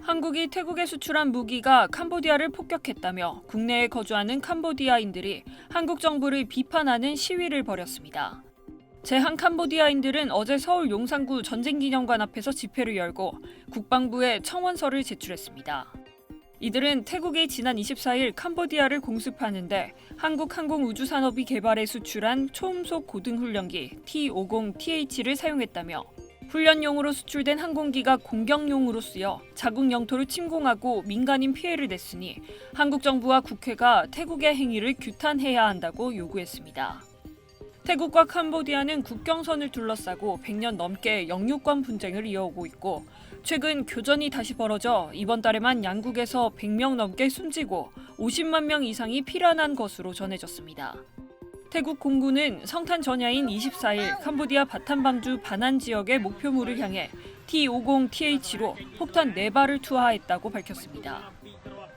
한국이 태국에 수출한 무기가 캄보디아를 폭격했다며 국내에 거주하는 캄보디아인들이 한국 정부를 비판하는 시위를 벌였습니다. 제한 캄보디아인들은 어제 서울 용산구 전쟁기념관 앞에서 집회를 열고 국방부에 청원서를 제출했습니다. 이들은 태국이 지난 24일 캄보디아를 공습하는데 한국 항공우주산업이 개발해 수출한 초음속 고등훈련기 T-50TH를 사용했다며 훈련용으로 수출된 항공기가 공격용으로 쓰여 자국 영토를 침공하고 민간인 피해를 냈으니 한국 정부와 국회가 태국의 행위를 규탄해야 한다고 요구했습니다. 태국과 캄보디아는 국경선을 둘러싸고 100년 넘게 영유권 분쟁을 이어오고 있고 최근 교전이 다시 벌어져 이번 달에만 양국에서 100명 넘게 숨지고 50만 명 이상이 피난한 것으로 전해졌습니다. 태국 공군은 성탄 전야인 24일 캄보디아 바탄방주 바난 지역의 목표물을 향해 T-50TH로 폭탄 4발을 투하했다고 밝혔습니다.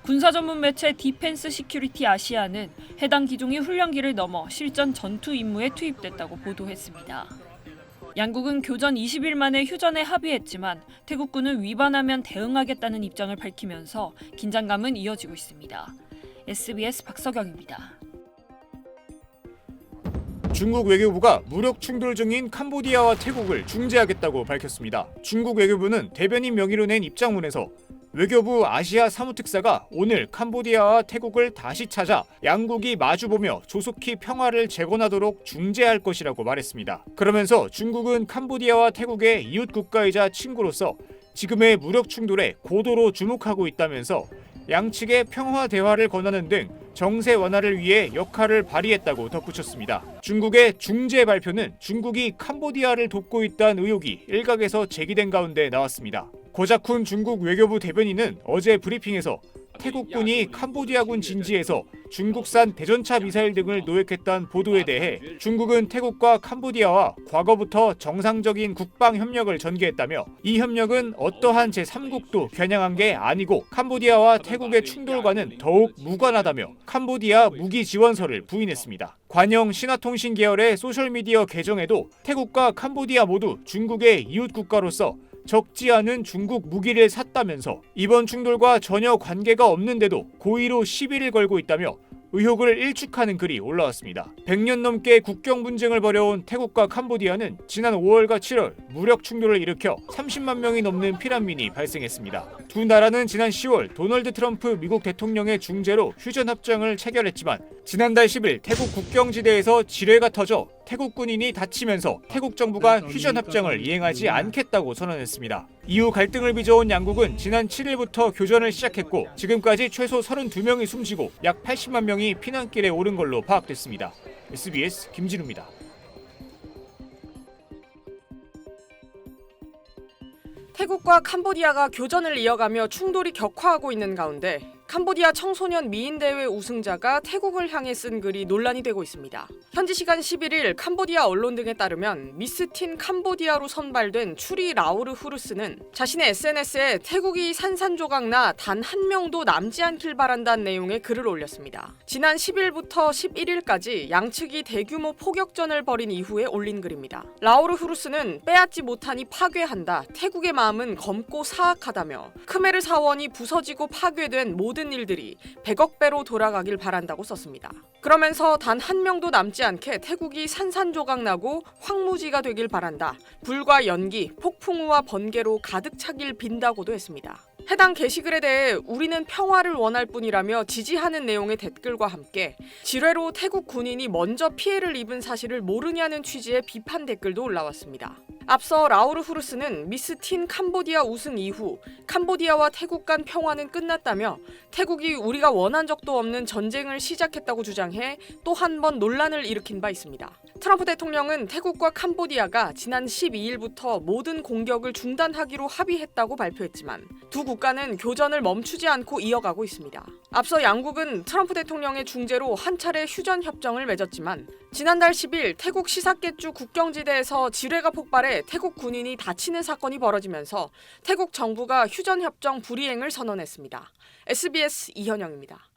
군사 전문 매체 디펜스 시큐리티 아시아는 해당 기종이 훈련기를 넘어 실전 전투 임무에 투입됐다고 보도했습니다. 양국은 교전 20일 만에 휴전에 합의했지만 태국군은 위반하면 대응하겠다는 입장을 밝히면서 긴장감은 이어지고 있습니다. SBS 박서경입니다. 중국 외교부가 무력 충돌 중인 캄보디아와 태국을 중재하겠다고 밝혔습니다. 중국 외교부는 대변인 명의로 낸 입장문에서 외교부 아시아 사무특사가 오늘 캄보디아와 태국을 다시 찾아 양국이 마주보며 조속히 평화를 재건하도록 중재할 것이라고 말했습니다. 그러면서 중국은 캄보디아와 태국의 이웃 국가이자 친구로서 지금의 무력 충돌에 고도로 주목하고 있다면서 양측의 평화 대화를 권하는 등 정세 완화를 위해 역할을 발휘했다고 덧붙였습니다. 중국의 중재 발표는 중국이 캄보디아를 돕고 있다는 의혹이 일각에서 제기된 가운데 나왔습니다. 고작훈 중국 외교부 대변인은 어제 브리핑에서 태국군이 캄보디아군 진지에서 중국산 대전차 미사일 등을 노획했다는 보도에 대해 중국은 태국과 캄보디아와 과거부터 정상적인 국방 협력을 전개했다며 이 협력은 어떠한 제3국도 겨냥한 게 아니고 캄보디아와 태국의 충돌과는 더욱 무관하다며 캄보디아 무기 지원서를 부인했습니다. 관영 신화통신 계열의 소셜미디어 계정에도 태국과 캄보디아 모두 중국의 이웃 국가로서 적지 않은 중국 무기를 샀다면서 이번 충돌과 전혀 관계가 없는데도 고의로 시비를 걸고 있다며 의혹을 일축하는 글이 올라왔습니다. 100년 넘게 국경 분쟁을 벌여온 태국과 캄보디아는 지난 5월과 7월 무력 충돌을 일으켜 30만 명이 넘는 피난민이 발생했습니다. 두 나라는 지난 10월 도널드 트럼프 미국 대통령의 중재로 휴전협정을 체결했지만 지난달 10일 태국 국경지대에서 지뢰가 터져 태국 군인이 다치면서 태국 정부가 휴전협정을 이행하지 않겠다고 선언했습니다. 이후 갈등을 빚어온 양국은 지난 7일부터 교전을 시작했고 지금까지 최소 32명이 숨지고 약 80만 명이 피난길에 오른 걸로 파악됐습니다. SBS 김진우입니다. 태국과 캄보디아가 교전을 이어가며 충돌이 격화하고 있는 가운데 캄보디아 청소년 미인대회 우승자가 태국을 향해 쓴 글이 논란이 되고 있습니다. 현지 시간 11일 캄보디아 언론 등에 따르면 미스틴 캄보디아로 선발된 추리 라우르 후르스는 자신의 SNS에 태국이 산산조각나 단 한 명도 남지 않길 바란다는 내용의 글을 올렸습니다. 지난 10일부터 11일까지 양측이 대규모 포격전을 벌인 이후에 올린 글입니다. 라우르 후르스는 빼앗지 못하니 파괴한다. 태국의 마음은 검고 사악하다며 크메르 사원이 부서지고 파괴된 모든 일들이 100억 배로 돌아가길 바란다고 썼습니다. 그러면서 단 한 명도 남지 않게 태국이 산산조각나고 황무지가 되길 바란다. 불과 연기, 폭풍우와 번개로 가득 차길 빈다고도 했습니다. 해당 게시글에 대해 우리는 평화를 원할 뿐이라며 지지하는 내용의 댓글과 함께 지뢰로 태국 군인이 먼저 피해를 입은 사실을 모르냐는 취지의 비판 댓글도 올라왔습니다. 앞서 라우르 후르스는 미스틴 캄보디아 우승 이후 캄보디아와 태국 간 평화는 끝났다며 태국이 우리가 원한 적도 없는 전쟁을 시작했다고 주장해 또 한 번 논란을 일으킨 바 있습니다. 트럼프 대통령은 태국과 캄보디아가 지난 12일부터 모든 공격을 중단하기로 합의했다고 발표했지만 두 국가는 교전을 멈추지 않고 이어가고 있습니다. 앞서 양국은 트럼프 대통령의 중재로 한 차례 휴전 협정을 맺었지만 지난달 10일 태국 시사켓주 국경지대에서 지뢰가 폭발해 태국 군인이 다치는 사건이 벌어지면서 태국 정부가 휴전 협정 불이행을 선언했습니다. SBS 이현영입니다.